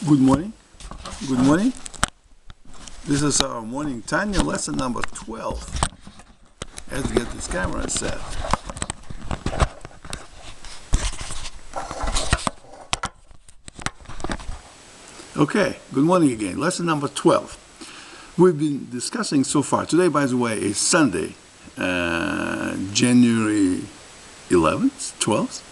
Good morning. Good morning. This is our morning Tanya lesson number 12. I have to get this camera set. Okay, good morning again. Lesson number 12. We've been discussing so far. Today, by the way, is Sunday, January 11th, 12th,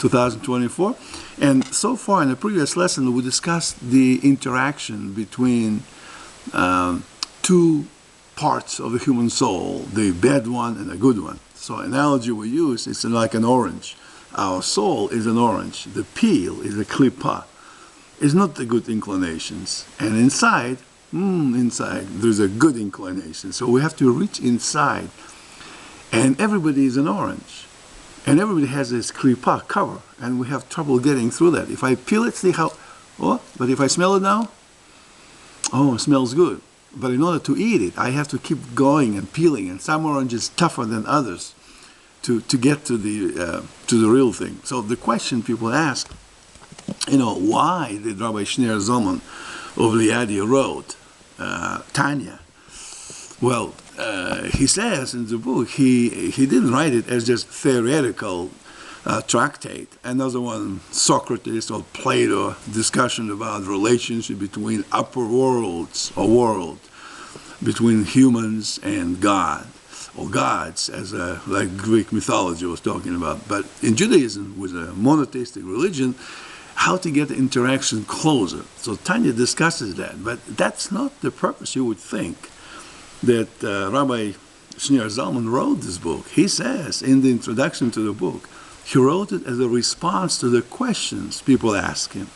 2024. And so far in the previous lesson, we discussed the interaction between two parts of the human soul, the bad one and the good one. So analogy we use is like an orange. Our soul is an orange. The peel is a klipa. It's not the good inclinations. And inside there's a good inclination. So we have to reach inside. And everybody is an orange. And everybody has this klipa cover, and we have trouble getting through that. If I peel it, see how, but if I smell it now, it smells good. But in order to eat it, I have to keep going and peeling, and some oranges tougher than others to get to the real thing. So the question people ask, why did Rabbi Shneur Zalman of Liadi wrote Tanya? Well, he says in the book, he didn't write it as just theoretical tractate. Another one, Socrates or Plato, discussion about relationship between upper worlds or world, between humans and God, or gods, as like Greek mythology was talking about. But in Judaism, with a monotheistic religion, how to get the interaction closer. So Tanya discusses that, but that's not the purpose you would think that Rabbi Shneur Zalman wrote this book. He says in the introduction to the book, he wrote it as a response to the questions people ask him.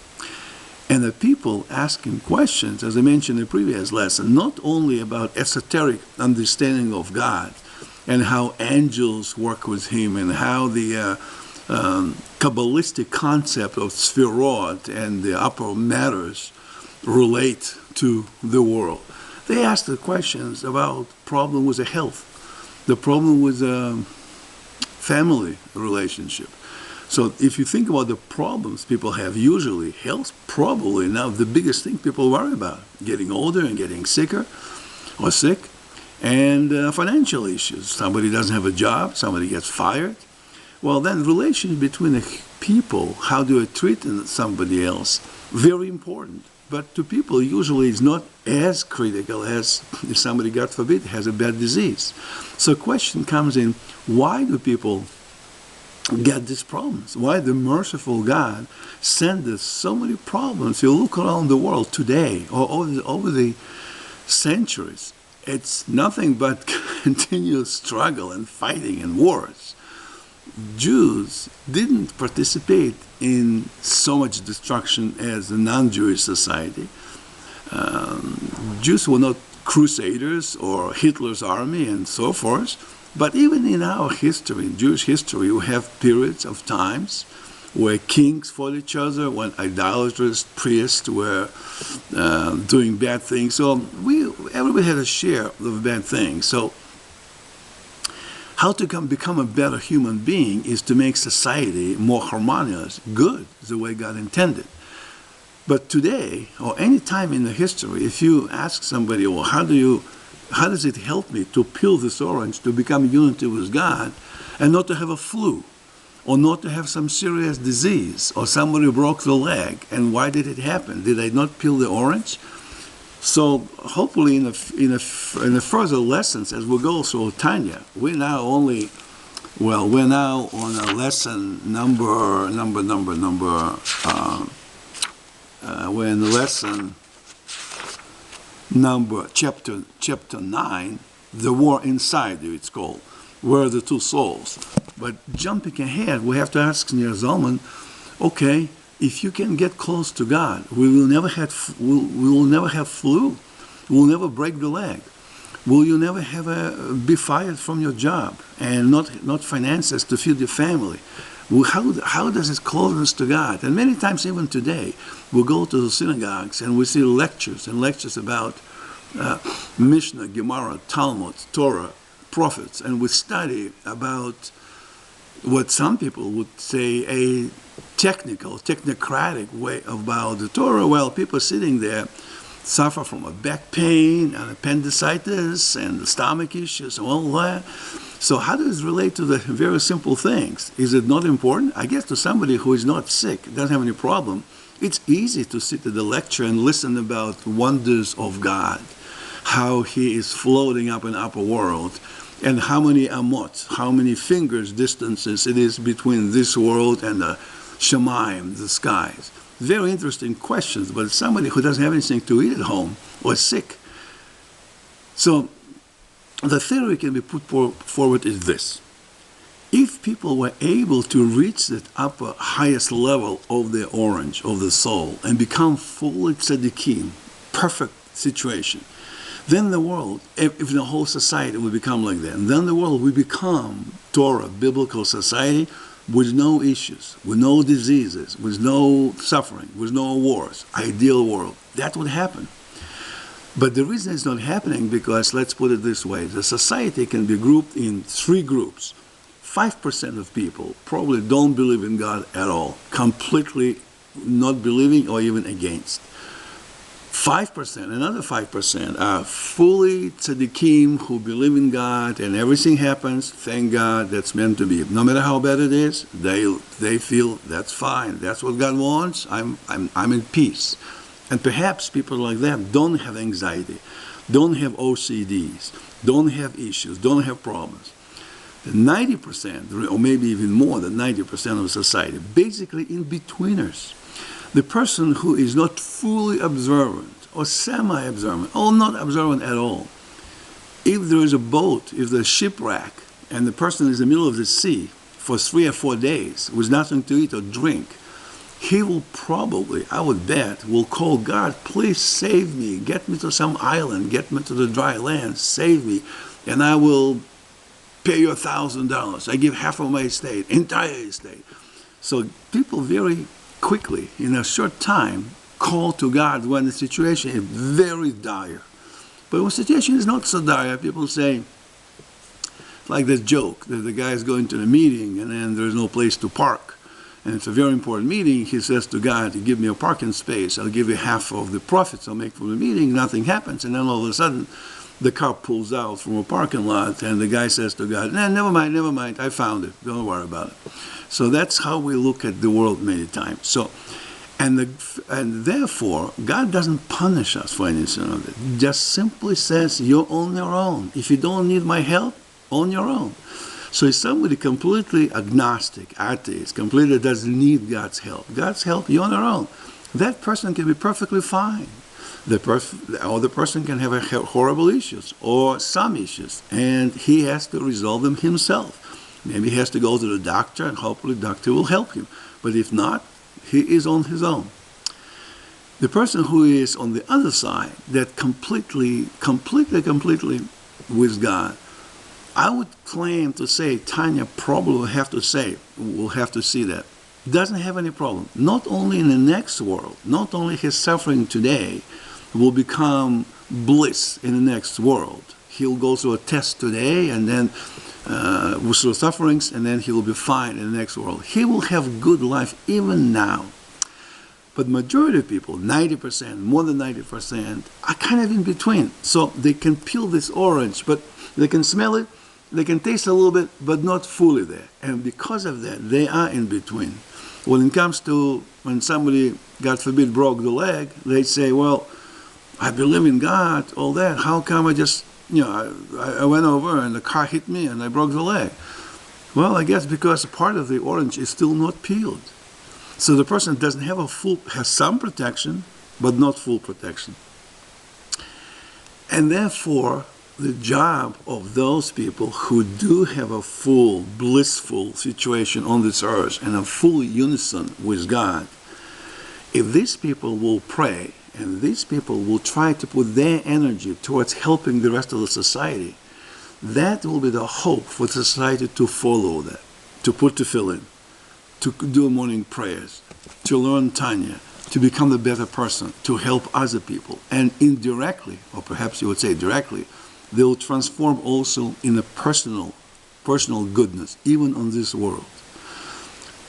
And the people ask him questions, as I mentioned in the previous lesson, not only about esoteric understanding of God and how angels work with him and how the Kabbalistic concept of Sfirot and the upper matters relate to the world. They ask the questions about problem with the health, the problem with family relationship. So if you think about the problems people have, usually health probably now the biggest thing people worry about, getting older and getting sicker or sick, and financial issues. Somebody doesn't have a job, somebody gets fired. Well, then relations between the people, how do I treat somebody else, very important. But to people, usually it's not as critical as if somebody, God forbid, has a bad disease. So the question comes in, why do people get these problems? Why the merciful God sends us so many problems? You look around the world today, or over the centuries, it's nothing but continuous struggle and fighting and wars. Jews didn't participate in so much destruction as a non-Jewish society. Jews were not crusaders or Hitler's army and so forth. But even in our history, in Jewish history, we have periods of times where kings fought each other, when idolatrous priests were doing bad things. So everybody had a share of bad things. So how to become a better human being is to make society more harmonious, good, the way God intended. But today, or any time in the history, if you ask somebody, well, how does it help me to peel this orange to become unity with God and not to have a flu, or not to have some serious disease, or somebody broke the leg, and why did it happen? Did I not peel the orange? So hopefully in the further lessons as we go through Tanya, we're now on a lesson we're in lesson chapter 9, the war inside you, it's called, where are the two souls. But jumping ahead, we have to ask Shneur Zalman, okay, if you can get close to God, we will never have flu. We'll never break the leg. Will you never be fired from your job and not finances to feed your family? Well, how does it close us to God? And many times, even today, we'll go to the synagogues and we see lectures about Mishnah, Gemara, Talmud, Torah, prophets, and we study about what some people would say a technocratic way about the Torah. Well, people sitting there suffer from a back pain and appendicitis and stomach issues and all that. So how does it relate to the very simple things? Is it not important? I guess to somebody who is not sick, doesn't have any problem, it's easy to sit at the lecture and listen about wonders of God, how He is floating up in the upper world, and how many amot, how many fingers distances it is between this world and the Shemayim, the skies. Very interesting questions, but somebody who doesn't have anything to eat at home or sick. So the theory can be put forward is this. If people were able to reach that upper, highest level of the orange, of the soul, and become fully tzaddikim, perfect situation, then the world, if the whole society would become like that, and then the world would become Torah, biblical society, with no issues, with no diseases, with no suffering, with no wars, ideal world. That would happen. But the reason it's not happening because, let's put it this way, the society can be grouped in three groups. 5% of people probably don't believe in God at all, completely not believing or even against. 5%, another 5% are fully tzaddikim who believe in God and everything happens, thank God, that's meant to be. No matter how bad it is, they feel that's fine, that's what God wants, I'm in peace. And perhaps people like that don't have anxiety, don't have OCDs, don't have issues, don't have problems. The 90%, or maybe even more than 90% of society, basically in-betweeners. The person who is not fully observant or semi-observant, or not observant at all. If there is a boat, if there's a shipwreck, and the person is in the middle of the sea for 3 or 4 days with nothing to eat or drink, he will probably, I would bet, will call God, please save me, get me to some island, get me to the dry land, save me, and I will pay you $1,000. I give half of my estate, entire estate. So people very quickly, in a short time, call to God when the situation is very dire. But when the situation is not so dire, people say, like this joke, that the guy is going to the meeting and then there's no place to park. And it's a very important meeting. He says to God, give me a parking space. I'll give you half of the profits I'll make from the meeting. Nothing happens. And then all of a sudden, the car pulls out from a parking lot and the guy says to God, nah, never mind, I found it. Don't worry about it. So that's how we look at the world many times. So, and therefore, God doesn't punish us for anything of it. He just simply says, you're on your own. If you don't need my help, on your own. So if somebody completely agnostic, atheist, completely doesn't need God's help, you're on your own. That person can be perfectly fine. The person can have horrible issues or some issues, and he has to resolve them himself. Maybe he has to go to the doctor, and hopefully the doctor will help him. But if not, he is on his own. The person who is on the other side, that completely with God, I would claim to say, Tanya probably will have to see that, doesn't have any problem. Not only in the next world, not only his suffering today will become bliss in the next world. He'll go through a test today and then through sufferings, and then he will be fine in the next world. He will have good life even now. But majority of people, 90%, more than 90%, are kind of in between. So they can peel this orange, but they can smell it, they can taste a little bit, but not fully there. And because of that, they are in between. When it comes to when somebody, God forbid, broke the leg, they say, well, I believe in God, all that. How come I just, I went over and the car hit me and I broke the leg? Well, I guess because part of the orange is still not peeled. So the person doesn't have has some protection, but not full protection. And therefore, the job of those people who do have a full, blissful situation on this earth and a full unison with God, if these people will pray and these people will try to put their energy towards helping the rest of the society, that will be the hope for the society to follow that, to put tefillin, to do morning prayers, to learn Tanya, to become a better person, to help other people. And indirectly, or perhaps you would say directly, they will transform also in a personal personal goodness, even on this world.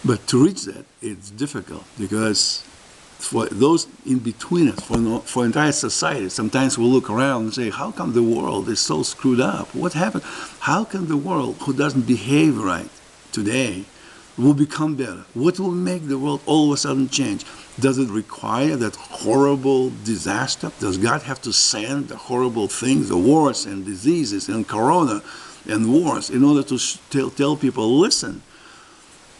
But to reach that, it's difficult because for those in between us, for entire society, sometimes we look around and say, how come the world is so screwed up? What happened? How can the world who doesn't behave right today will become better? What will make the world all of a sudden change? Does it require that horrible disaster? Does God have to send the horrible things, the wars and diseases and corona and wars in order to tell people, listen,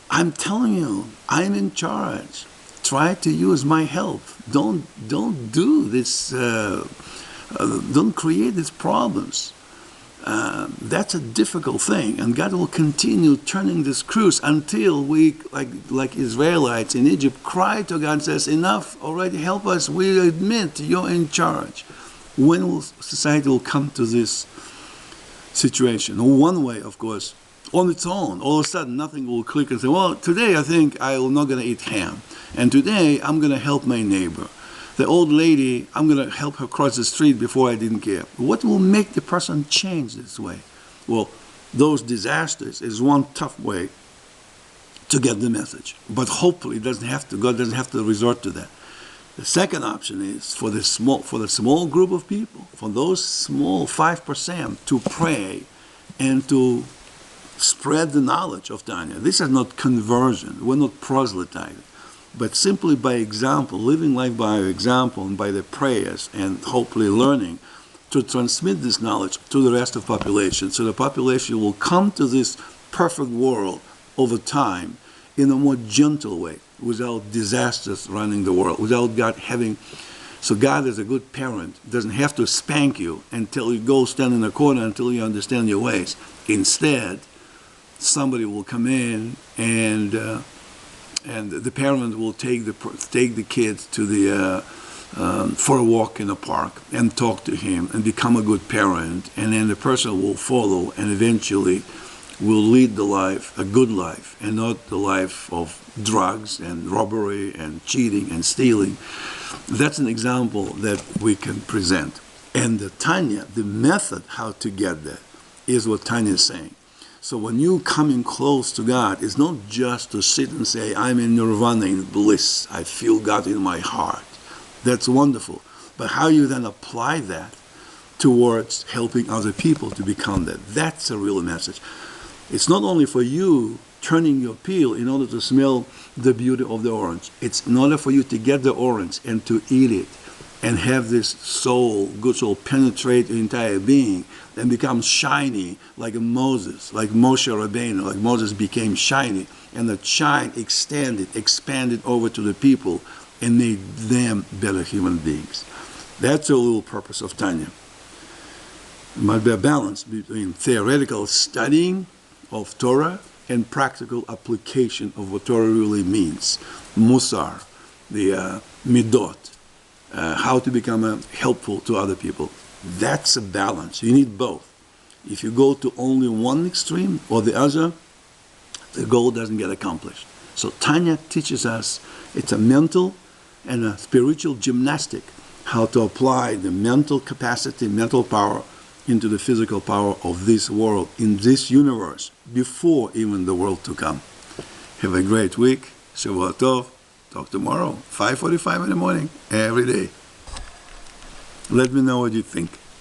I'm telling you, I'm in charge. Try to use my help. Don't do this. Don't create these problems. That's a difficult thing, and God will continue turning the screws until we, like Israelites in Egypt, cry to God and says, enough already, help us, we admit you're in charge. When will society will come to this situation? One way, of course, on its own, all of a sudden nothing will click and say, well, today I think I'm not going to eat ham, and today I'm going to help my neighbor. The old lady, I'm going to help her cross the street before I didn't care. What will make the person change this way? Well, those disasters is one tough way to get the message. But hopefully God doesn't have to resort to that. The second option is for the small group of people, for those small 5% to pray and to spread the knowledge of Tanya. This is not conversion. We're not proselytizing. But simply by example, living life by example and by the prayers and hopefully learning to transmit this knowledge to the rest of the population. So the population will come to this perfect world over time in a more gentle way, without disasters running the world, without God having... So God is a good parent, doesn't have to spank you until you go stand in a corner until you understand your ways. Instead, somebody will come in and the parent will take the kids to the for a walk in the park and talk to him and become a good parent, and then the person will follow and eventually will lead a good life, and not the life of drugs and robbery and cheating and stealing. That's an example that we can present. And the Tanya, the method how to get there, is what Tanya is saying. So when you coming close to God, it's not just to sit and say, I'm in nirvana, in bliss, I feel God in my heart. That's wonderful. But how you then apply that towards helping other people to become that, that's a real message. It's not only for you turning your peel in order to smell the beauty of the orange. It's in order for you to get the orange and to eat it and have this soul, good soul, penetrate your entire being and become shiny like a Moses, like Moshe Rabbeinu, like Moses became shiny, and that shine expanded over to the people and made them better human beings. That's the little purpose of Tanya. There might be a balance between theoretical studying of Torah and practical application of what Torah really means. Musar, the midot, how to become helpful to other people. That's a balance. You need both. If you go to only one extreme or the other, the goal doesn't get accomplished. So Tanya teaches us it's a mental and a spiritual gymnastic, how to apply the mental capacity, mental power, into the physical power of this world, in this universe, before even the world to come. Have a great week. Shavua Tov. Talk tomorrow, 5:45 in the morning, every day. Let me know what you think.